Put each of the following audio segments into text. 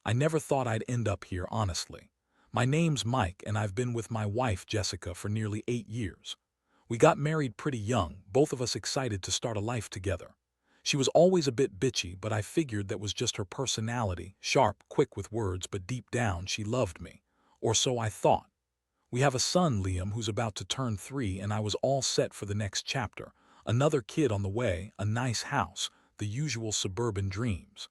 I never thought I'd end up here, honestly. My name's Mike, and I've been with my wife, Jessica, for nearly 8 years. We got married pretty young, both of us excited to start a life together. She was always a bit bitchy, but I figured that was just her personality, sharp, quick with words, but deep down she loved me. Or so I thought. We have a son, Liam, who's about to turn 3, and I was all set for the next chapter. Another kid on the way, a nice house, the usual suburban dreams.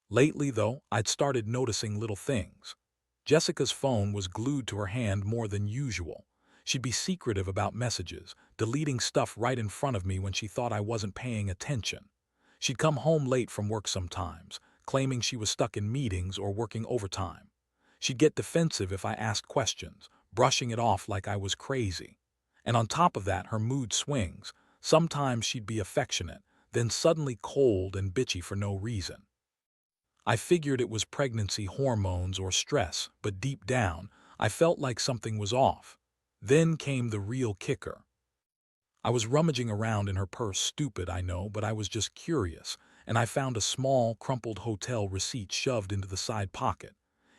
Lately, though, I'd started noticing little things. Jessica's phone was glued to her hand more than usual. She'd be secretive about messages, deleting stuff right in front of me when she thought I wasn't paying attention. She'd come home late from work sometimes, claiming she was stuck in meetings or working overtime. She'd get defensive if I asked questions, brushing it off like I was crazy. And on top of that, her mood swings. Sometimes she'd be affectionate, then suddenly cold and bitchy for no reason. I figured it was pregnancy hormones or stress, but deep down, I felt like something was off. Then came the real kicker. I was rummaging around in her purse, stupid, I know, but I was just curious, and I found a small, crumpled hotel receipt shoved into the side pocket.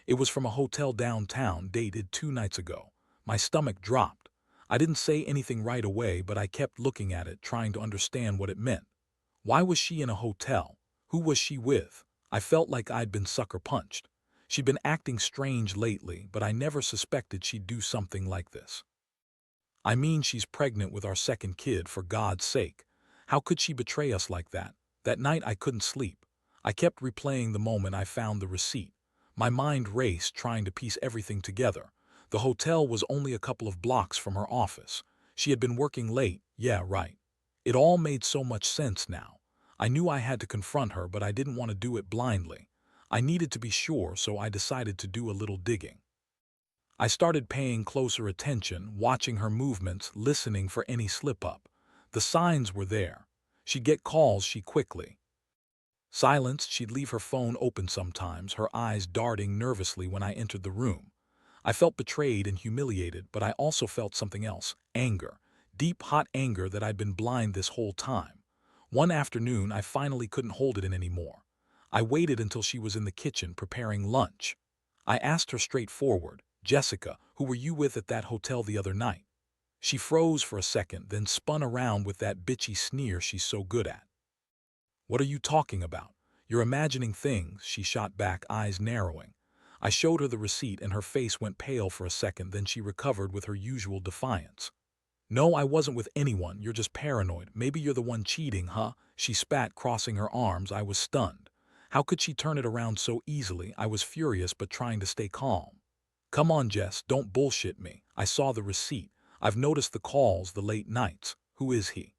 It was from a hotel downtown, dated 2 nights ago. My stomach dropped. I didn't say anything right away, but I kept looking at it, trying to understand what it meant. Why was she in a hotel? Who was she with? I felt like I'd been sucker punched. She'd been acting strange lately, but I never suspected she'd do something like this. I mean, she's pregnant with our second kid, for God's sake. How could she betray us like that? That night I couldn't sleep. I kept replaying the moment I found the receipt. My mind raced, trying to piece everything together. The hotel was only a couple of blocks from her office. She had been working late, yeah, right. It all made so much sense now. I knew I had to confront her, but I didn't want to do it blindly. I needed to be sure, so I decided to do a little digging. I started paying closer attention, watching her movements, listening for any slip-up. The signs were there. She'd get calls she quickly silenced. She'd leave her phone open sometimes, her eyes darting nervously when I entered the room. I felt betrayed and humiliated, but I also felt something else, anger. Deep, hot anger that I'd been blind this whole time. One afternoon, I finally couldn't hold it in anymore. I waited until she was in the kitchen preparing lunch. I asked her straightforward, "Jessica, who were you with at that hotel the other night?" She froze for a second, then spun around with that bitchy sneer she's so good at. "What are you talking about? You're imagining things," she shot back, eyes narrowing. I showed her the receipt and her face went pale for a second, then she recovered with her usual defiance. "No, I wasn't with anyone. You're just paranoid. Maybe you're the one cheating, huh?" She spat, crossing her arms. I was stunned. How could she turn it around so easily? I was furious, but trying to stay calm. "Come on, Jess, don't bullshit me. I saw the receipt. I've noticed the calls, the late nights. Who is he?"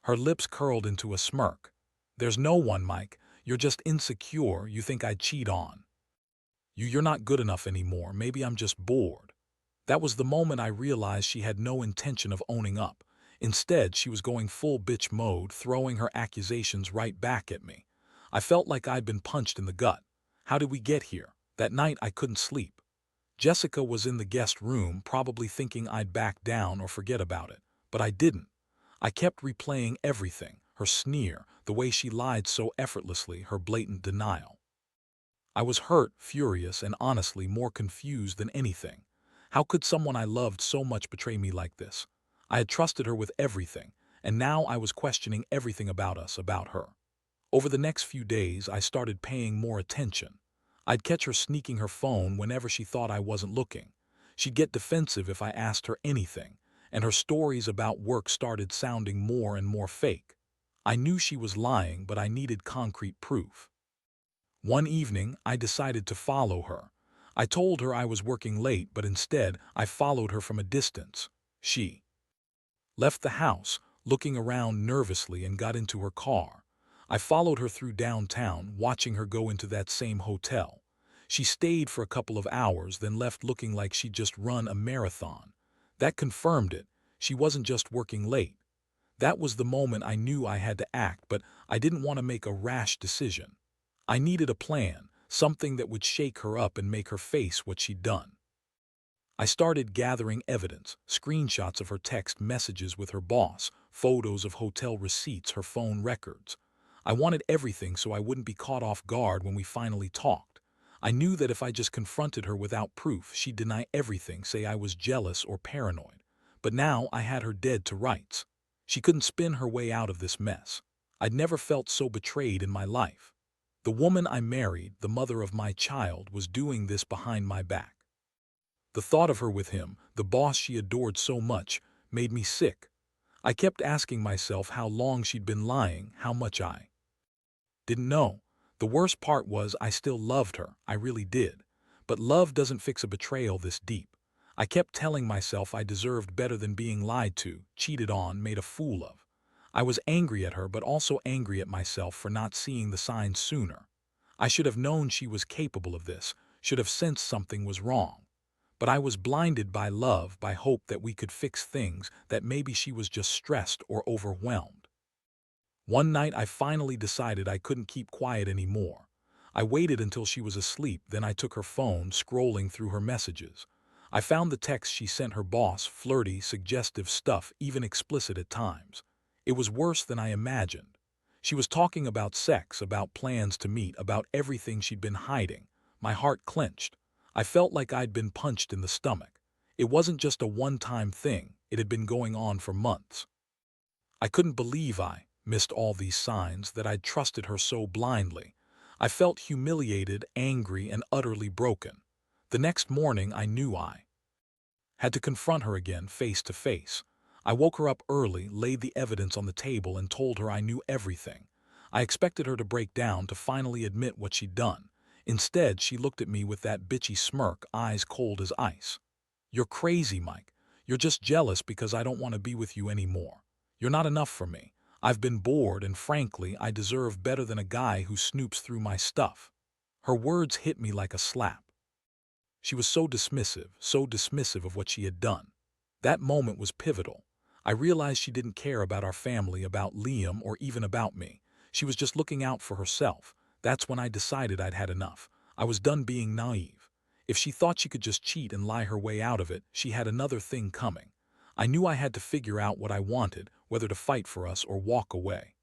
Her lips curled into a smirk. "There's no one, Mike. You're just insecure. You think I'd cheat on you're not good enough anymore. Maybe I'm just bored." That was the moment I realized she had no intention of owning up. Instead, she was going full bitch mode, throwing her accusations right back at me. I felt like I'd been punched in the gut. How did we get here? That night I couldn't sleep. Jessica was in the guest room, probably thinking I'd back down or forget about it. But I didn't. I kept replaying everything, her sneer, the way she lied so effortlessly, her blatant denial. I was hurt, furious, and honestly more confused than anything. How could someone I loved so much betray me like this? I had trusted her with everything, and now I was questioning everything about us, about her. Over the next few days, I started paying more attention. I'd catch her sneaking her phone whenever she thought I wasn't looking. She'd get defensive if I asked her anything, and her stories about work started sounding more and more fake. I knew she was lying, but I needed concrete proof. One evening, I decided to follow her. I told her I was working late, but instead, I followed her from a distance. She left the house, looking around nervously, and got into her car. I followed her through downtown, watching her go into that same hotel. She stayed for a couple of hours, then left looking like she'd just run a marathon. That confirmed it. She wasn't just working late. That was the moment I knew I had to act, but I didn't want to make a rash decision. I needed a plan, something that would shake her up and make her face what she'd done. I started gathering evidence, screenshots of her text messages with her boss, photos of hotel receipts, her phone records. I wanted everything so I wouldn't be caught off guard when we finally talked. I knew that if I just confronted her without proof, she'd deny everything, say I was jealous or paranoid. But now I had her dead to rights. She couldn't spin her way out of this mess. I'd never felt so betrayed in my life. The woman I married, the mother of my child, was doing this behind my back. The thought of her with him, the boss she adored so much, made me sick. I kept asking myself how long she'd been lying, how much I didn't know. The worst part was I still loved her, I really did. But love doesn't fix a betrayal this deep. I kept telling myself I deserved better than being lied to, cheated on, made a fool of. I was angry at her but also angry at myself for not seeing the signs sooner. I should have known she was capable of this, should have sensed something was wrong. But I was blinded by love, by hope that we could fix things, that maybe she was just stressed or overwhelmed. One night I finally decided I couldn't keep quiet anymore. I waited until she was asleep, then I took her phone, scrolling through her messages. I found the text she sent her boss, flirty, suggestive stuff, even explicit at times. It was worse than I imagined. She was talking about sex, about plans to meet, about everything she'd been hiding. My heart clenched. I felt like I'd been punched in the stomach. It wasn't just a one-time thing, it had been going on for months. I couldn't believe I missed all these signs, that I'd trusted her so blindly. I felt humiliated, angry, and utterly broken. The next morning I knew I had to confront her again, face to face. I woke her up early, laid the evidence on the table, and told her I knew everything. I expected her to break down, to finally admit what she'd done. Instead, she looked at me with that bitchy smirk, eyes cold as ice. "You're crazy, Mike. You're just jealous because I don't want to be with you anymore. You're not enough for me. I've been bored, and frankly, I deserve better than a guy who snoops through my stuff." Her words hit me like a slap. She was so dismissive of what she had done. That moment was pivotal. I realized she didn't care about our family, about Liam, or even about me. She was just looking out for herself. That's when I decided I'd had enough. I was done being naive. If she thought she could just cheat and lie her way out of it, she had another thing coming. I knew I had to figure out what I wanted, whether to fight for us or walk away.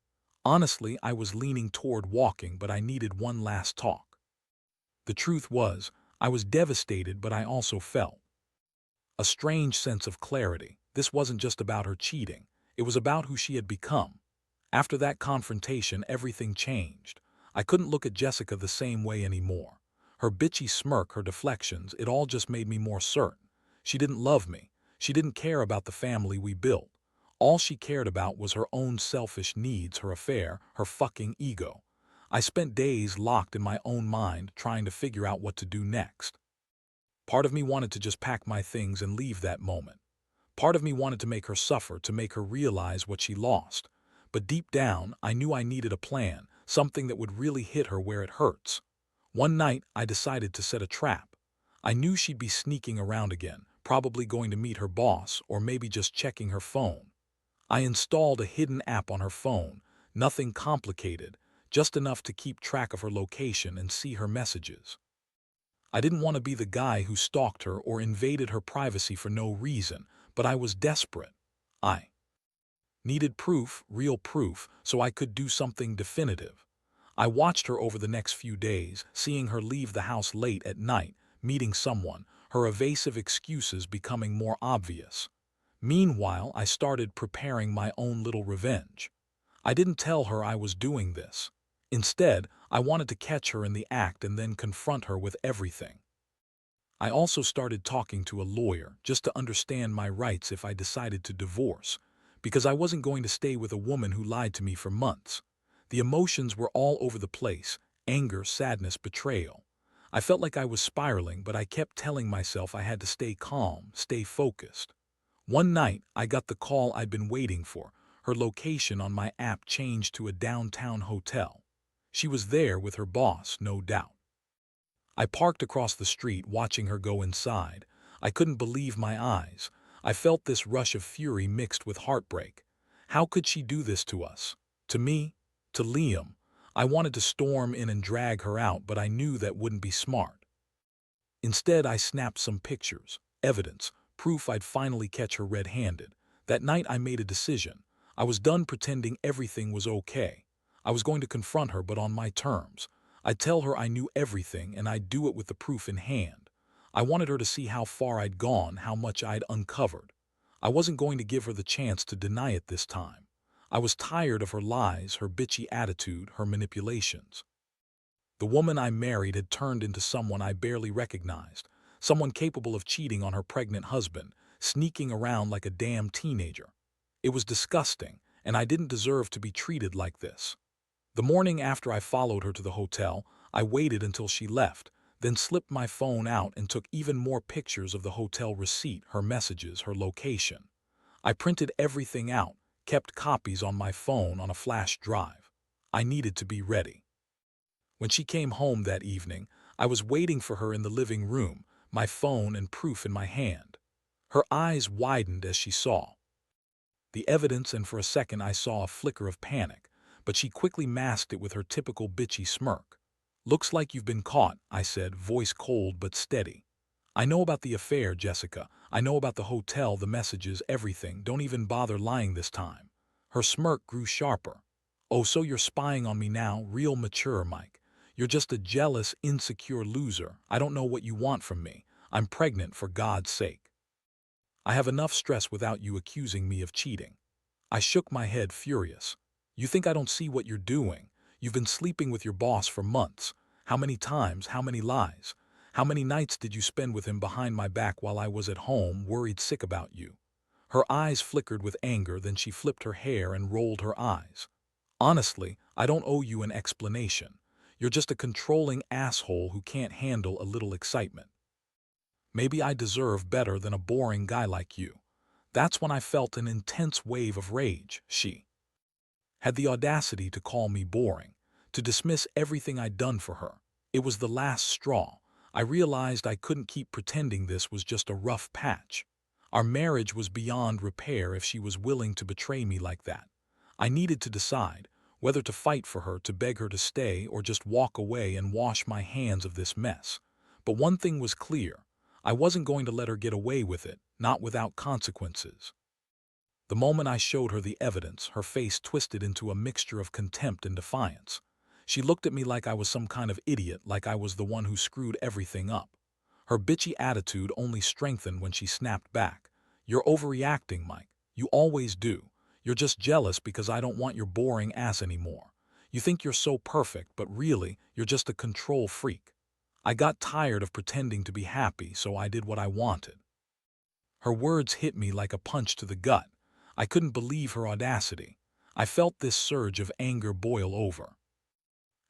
Honestly, I was leaning toward walking, but I needed one last talk. The truth was, I was devastated, but I also felt a strange sense of clarity. This wasn't just about her cheating. It was about who she had become. After that confrontation, everything changed. I couldn't look at Jessica the same way anymore. Her bitchy smirk, her deflections, it all just made me more certain. She didn't love me. She didn't care about the family we built. All she cared about was her own selfish needs, her affair, her fucking ego. I spent days locked in my own mind, trying to figure out what to do next. Part of me wanted to just pack my things and leave that moment. Part of me wanted to make her suffer, to make her realize what she lost. But deep down, I knew I needed a plan, something that would really hit her where it hurts. One night, I decided to set a trap. I knew she'd be sneaking around again, probably going to meet her boss, or maybe just checking her phone. I installed a hidden app on her phone, nothing complicated, just enough to keep track of her location and see her messages. I didn't want to be the guy who stalked her or invaded her privacy for no reason, but I was desperate. I needed proof, real proof, so I could do something definitive. I watched her over the next few days, seeing her leave the house late at night, meeting someone, her evasive excuses becoming more obvious. Meanwhile, I started preparing my own little revenge. I didn't tell her I was doing this. Instead, I wanted to catch her in the act and then confront her with everything. I also started talking to a lawyer just to understand my rights if I decided to divorce, because I wasn't going to stay with a woman who lied to me for months. The emotions were all over the place: anger, sadness, betrayal. I felt like I was spiraling, but I kept telling myself I had to stay calm, stay focused. One night, I got the call I'd been waiting for. Her location on my app changed to a downtown hotel. She was there with her boss, no doubt. I parked across the street, watching her go inside. I couldn't believe my eyes. I felt this rush of fury mixed with heartbreak. How could she do this to us? To me? To Liam? I wanted to storm in and drag her out, but I knew that wouldn't be smart. Instead, I snapped some pictures, evidence, proof I'd finally catch her red-handed. That night I made a decision. I was done pretending everything was okay. I was going to confront her, but on my terms. I'd tell her I knew everything, and I'd do it with the proof in hand. I wanted her to see how far I'd gone, how much I'd uncovered. I wasn't going to give her the chance to deny it this time. I was tired of her lies, her bitchy attitude, her manipulations. The woman I married had turned into someone I barely recognized, someone capable of cheating on her pregnant husband, sneaking around like a damn teenager. It was disgusting, and I didn't deserve to be treated like this. The morning after I followed her to the hotel, I waited until she left, then slipped my phone out and took even more pictures of the hotel receipt, her messages, her location. I printed everything out, kept copies on my phone on a flash drive. I needed to be ready. When she came home that evening, I was waiting for her in the living room, my phone and proof in my hand. Her eyes widened as she saw the evidence, and for a second I saw a flicker of panic, but she quickly masked it with her typical bitchy smirk. "Looks like you've been caught," I said, voice cold but steady. "I know about the affair, Jessica. I know about the hotel, the messages, everything. Don't even bother lying this time." Her smirk grew sharper. "Oh, so you're spying on me now? Real mature, Mike. You're just a jealous, insecure loser. I don't know what you want from me. I'm pregnant, for God's sake. I have enough stress without you accusing me of cheating." I shook my head, furious. "You think I don't see what you're doing? You've been sleeping with your boss for months. How many times? How many lies? How many nights did you spend with him behind my back while I was at home, worried sick about you?" Her eyes flickered with anger, then she flipped her hair and rolled her eyes. "Honestly, I don't owe you an explanation. You're just a controlling asshole who can't handle a little excitement. Maybe I deserve better than a boring guy like you." That's when I felt an intense wave of rage. She had the audacity to call me boring, to dismiss everything I'd done for her. It was the last straw. I realized I couldn't keep pretending this was just a rough patch. Our marriage was beyond repair if she was willing to betray me like that. I needed to decide whether to fight for her, to beg her to stay, or just walk away and wash my hands of this mess. But one thing was clear. I wasn't going to let her get away with it, not without consequences. The moment I showed her the evidence, her face twisted into a mixture of contempt and defiance. She looked at me like I was some kind of idiot, like I was the one who screwed everything up. Her bitchy attitude only strengthened when she snapped back. "You're overreacting, Mike. You always do. You're just jealous because I don't want your boring ass anymore. You think you're so perfect, but really, you're just a control freak." I got tired of pretending to be happy, so I did what I wanted. Her words hit me like a punch to the gut. I couldn't believe her audacity. I felt this surge of anger boil over.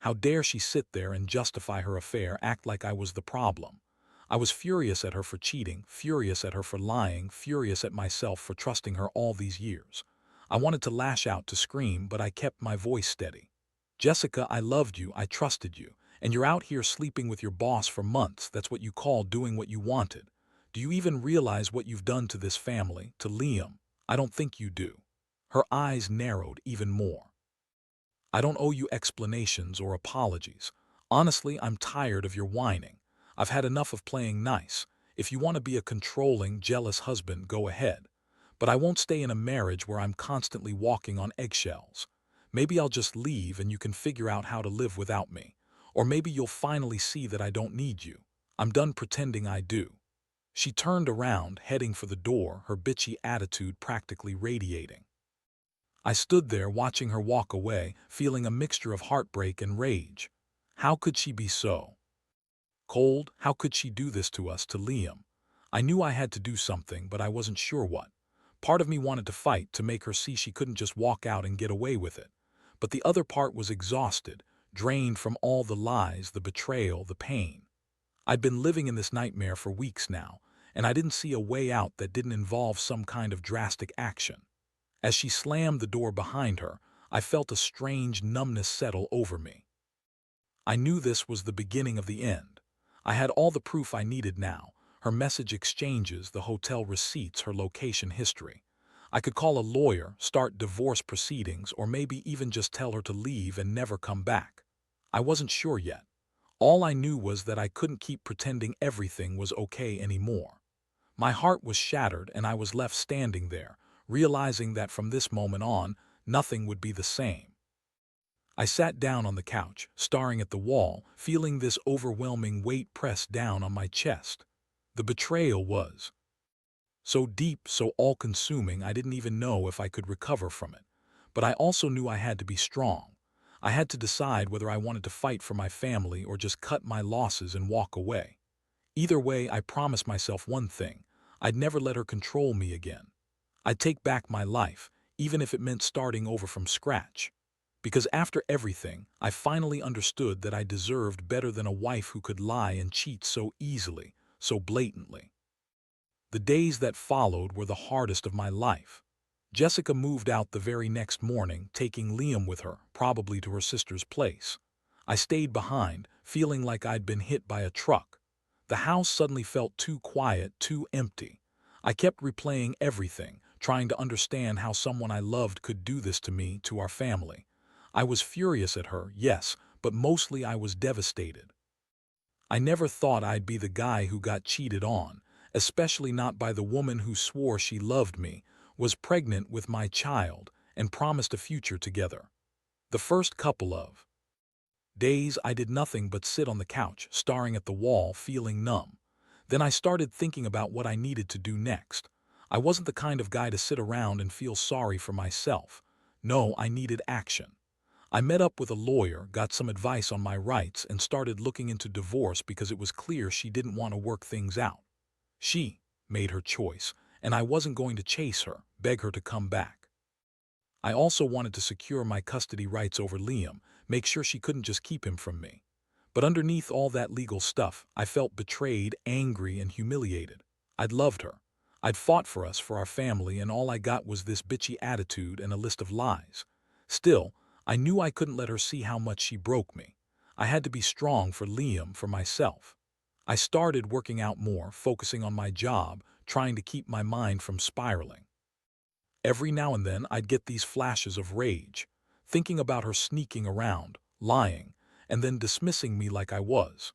How dare she sit there and justify her affair, act like I was the problem? I was furious at her for cheating, furious at her for lying, furious at myself for trusting her all these years. I wanted to lash out, to scream, but I kept my voice steady. "Jessica, I loved you, I trusted you, and you're out here sleeping with your boss for months. That's what you call doing what you wanted. Do you even realize what you've done to this family, to Liam? I don't think you do." Her eyes narrowed even more. "I don't owe you explanations or apologies. Honestly, I'm tired of your whining. I've had enough of playing nice. If you want to be a controlling, jealous husband, go ahead. But I won't stay in a marriage where I'm constantly walking on eggshells. Maybe I'll just leave and you can figure out how to live without me. Or maybe you'll finally see that I don't need you. I'm done pretending I do." She turned around, heading for the door, her bitchy attitude practically radiating. I stood there watching her walk away, feeling a mixture of heartbreak and rage. How could she be so cold? How could she do this to us, to Liam? I knew I had to do something, but I wasn't sure what. Part of me wanted to fight, to make her see she couldn't just walk out and get away with it. But the other part was exhausted, drained from all the lies, the betrayal, the pain. I'd been living in this nightmare for weeks now, and I didn't see a way out that didn't involve some kind of drastic action. As she slammed the door behind her, I felt a strange numbness settle over me. I knew this was the beginning of the end. I had all the proof I needed now: her message exchanges, the hotel receipts, her location history. I could call a lawyer, start divorce proceedings, or maybe even just tell her to leave and never come back. I wasn't sure yet. All I knew was that I couldn't keep pretending everything was okay anymore. My heart was shattered, and I was left standing there, realizing that from this moment on, nothing would be the same. I sat down on the couch, staring at the wall, feeling this overwhelming weight pressed down on my chest. The betrayal was so deep, so all-consuming, I didn't even know if I could recover from it. But I also knew I had to be strong. I had to decide whether I wanted to fight for my family or just cut my losses and walk away. Either way, I promised myself one thing: I'd never let her control me again. I'd take back my life, even if it meant starting over from scratch. Because after everything, I finally understood that I deserved better than a wife who could lie and cheat so easily, so blatantly. The days that followed were the hardest of my life. Jessica moved out the very next morning, taking Liam with her, probably to her sister's place. I stayed behind, feeling like I'd been hit by a truck. The house suddenly felt too quiet, too empty. I kept replaying everything, trying to understand how someone I loved could do this to me, to our family. I was furious at her, yes, but mostly I was devastated. I never thought I'd be the guy who got cheated on, especially not by the woman who swore she loved me, was pregnant with my child, and promised a future together. The first couple of days I did nothing but sit on the couch, staring at the wall, feeling numb. Then I started thinking about what I needed to do next. I wasn't the kind of guy to sit around and feel sorry for myself. No, I needed action. I met up with a lawyer, got some advice on my rights, and started looking into divorce because it was clear she didn't want to work things out. She made her choice, and I wasn't going to chase her, beg her to come back. I also wanted to secure my custody rights over Liam, make sure she couldn't just keep him from me. But underneath all that legal stuff, I felt betrayed, angry, and humiliated. I'd loved her. I'd fought for us, for our family, and all I got was this bitchy attitude and a list of lies. Still, I knew I couldn't let her see how much she broke me. I had to be strong for Liam, for myself. I started working out more, focusing on my job, trying to keep my mind from spiraling. Every now and then I'd get these flashes of rage, thinking about her sneaking around, lying, and then dismissing me like I was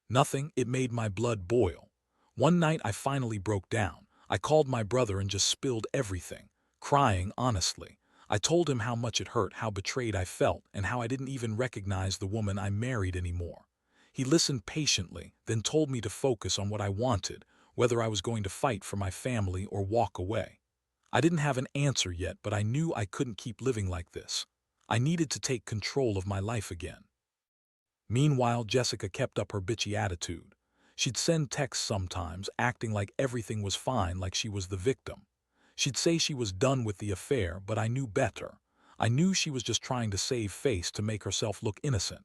nothing. It made my blood boil. One night I finally broke down. I called my brother and just spilled everything, crying honestly. I told him how much it hurt, how betrayed I felt, and how I didn't even recognize the woman I married anymore. He listened patiently, then told me to focus on what I wanted, whether I was going to fight for my family or walk away. I didn't have an answer yet, but I knew I couldn't keep living like this. I needed to take control of my life again. Meanwhile, Jessica kept up her bitchy attitude. She'd send texts sometimes, acting like everything was fine, like she was the victim. She'd say she was done with the affair, but I knew better. I knew she was just trying to save face, to make herself look innocent.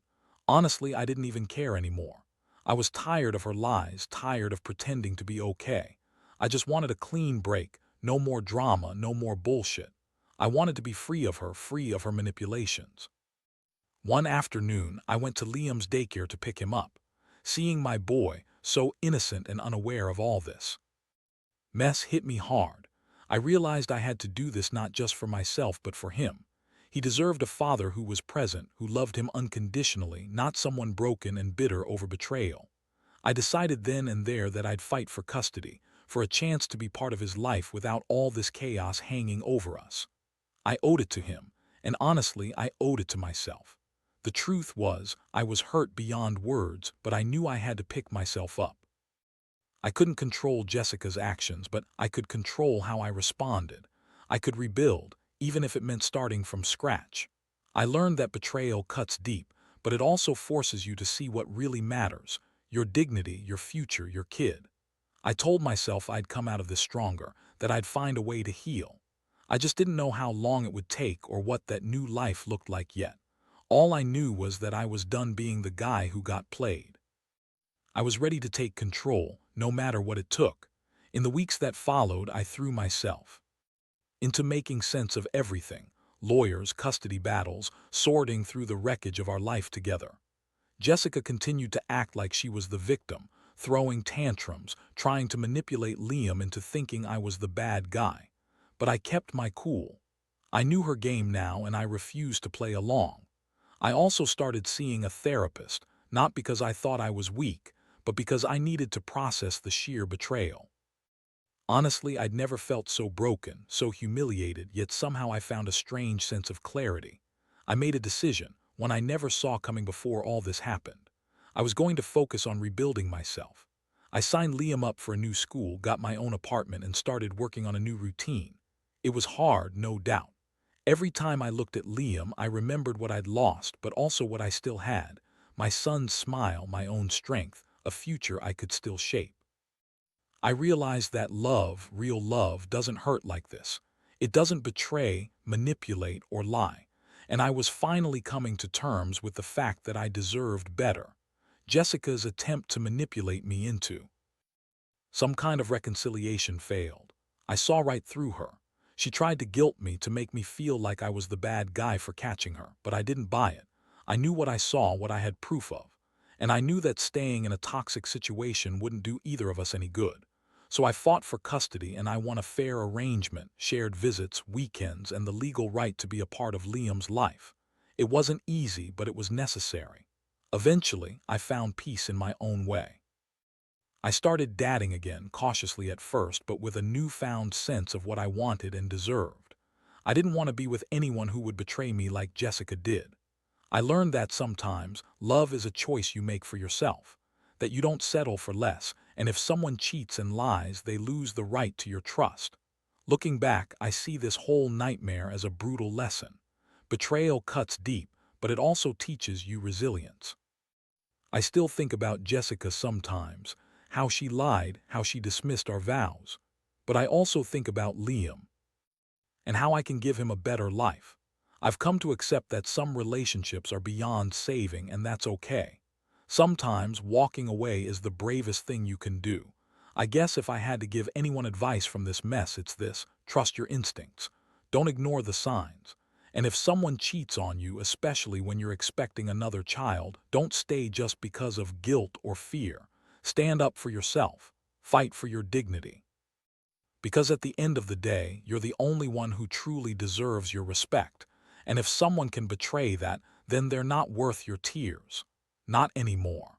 Honestly, I didn't even care anymore. I was tired of her lies, tired of pretending to be okay. I just wanted a clean break, no more drama, no more bullshit. I wanted to be free of her manipulations. One afternoon, I went to Liam's daycare to pick him up. Seeing my boy, so innocent and unaware of all this mess, hit me hard. I realized I had to do this not just for myself but for him. He deserved a father who was present, who loved him unconditionally, not someone broken and bitter over betrayal. I decided then and there that I'd fight for custody, for a chance to be part of his life without all this chaos hanging over us. I owed it to him, and honestly, I owed it to myself. The truth was, I was hurt beyond words, but I knew I had to pick myself up. I couldn't control Jessica's actions, but I could control how I responded. I could rebuild, even if it meant starting from scratch. I learned that betrayal cuts deep, but it also forces you to see what really matters: your dignity, your future, your kid. I told myself I'd come out of this stronger, that I'd find a way to heal. I just didn't know how long it would take or what that new life looked like yet. All I knew was that I was done being the guy who got played. I was ready to take control, no matter what it took. In the weeks that followed, I threw myself into making sense of everything: lawyers, custody battles, sorting through the wreckage of our life together. Jessica continued to act like she was the victim, throwing tantrums, trying to manipulate Liam into thinking I was the bad guy. But I kept my cool. I knew her game now, and I refused to play along. I also started seeing a therapist, not because I thought I was weak, but because I needed to process the sheer betrayal. Honestly, I'd never felt so broken, so humiliated, yet somehow I found a strange sense of clarity. I made a decision, one I never saw coming before all this happened. I was going to focus on rebuilding myself. I signed Liam up for a new school, got my own apartment, and started working on a new routine. It was hard, no doubt. Every time I looked at Liam, I remembered what I'd lost, but also what I still had. My son's smile, my own strength, a future I could still shape. I realized that love, real love, doesn't hurt like this. It doesn't betray, manipulate, or lie. And I was finally coming to terms with the fact that I deserved better. Jessica's attempt to manipulate me into some kind of reconciliation failed. I saw right through her. She tried to guilt me, to make me feel like I was the bad guy for catching her, but I didn't buy it. I knew what I saw, what I had proof of. And I knew that staying in a toxic situation wouldn't do either of us any good. So I fought for custody, and I won a fair arrangement, shared visits, weekends, and the legal right to be a part of Liam's life. It wasn't easy, but it was necessary. Eventually, I found peace in my own way. I started dating again, cautiously at first, but with a newfound sense of what I wanted and deserved. I didn't want to be with anyone who would betray me like Jessica did. I learned that sometimes love is a choice you make for yourself, that you don't settle for less, and if someone cheats and lies, they lose the right to your trust. Looking back, I see this whole nightmare as a brutal lesson. Betrayal cuts deep, but it also teaches you resilience. I still think about Jessica sometimes, how she lied, how she dismissed our vows. But I also think about Liam and how I can give him a better life. I've come to accept that some relationships are beyond saving, and that's okay. Sometimes walking away is the bravest thing you can do. I guess if I had to give anyone advice from this mess, it's this: trust your instincts. Don't ignore the signs. And if someone cheats on you, especially when you're expecting another child, don't stay just because of guilt or fear. Stand up for yourself. Fight for your dignity. Because at the end of the day, you're the only one who truly deserves your respect. And if someone can betray that, then they're not worth your tears. Not anymore.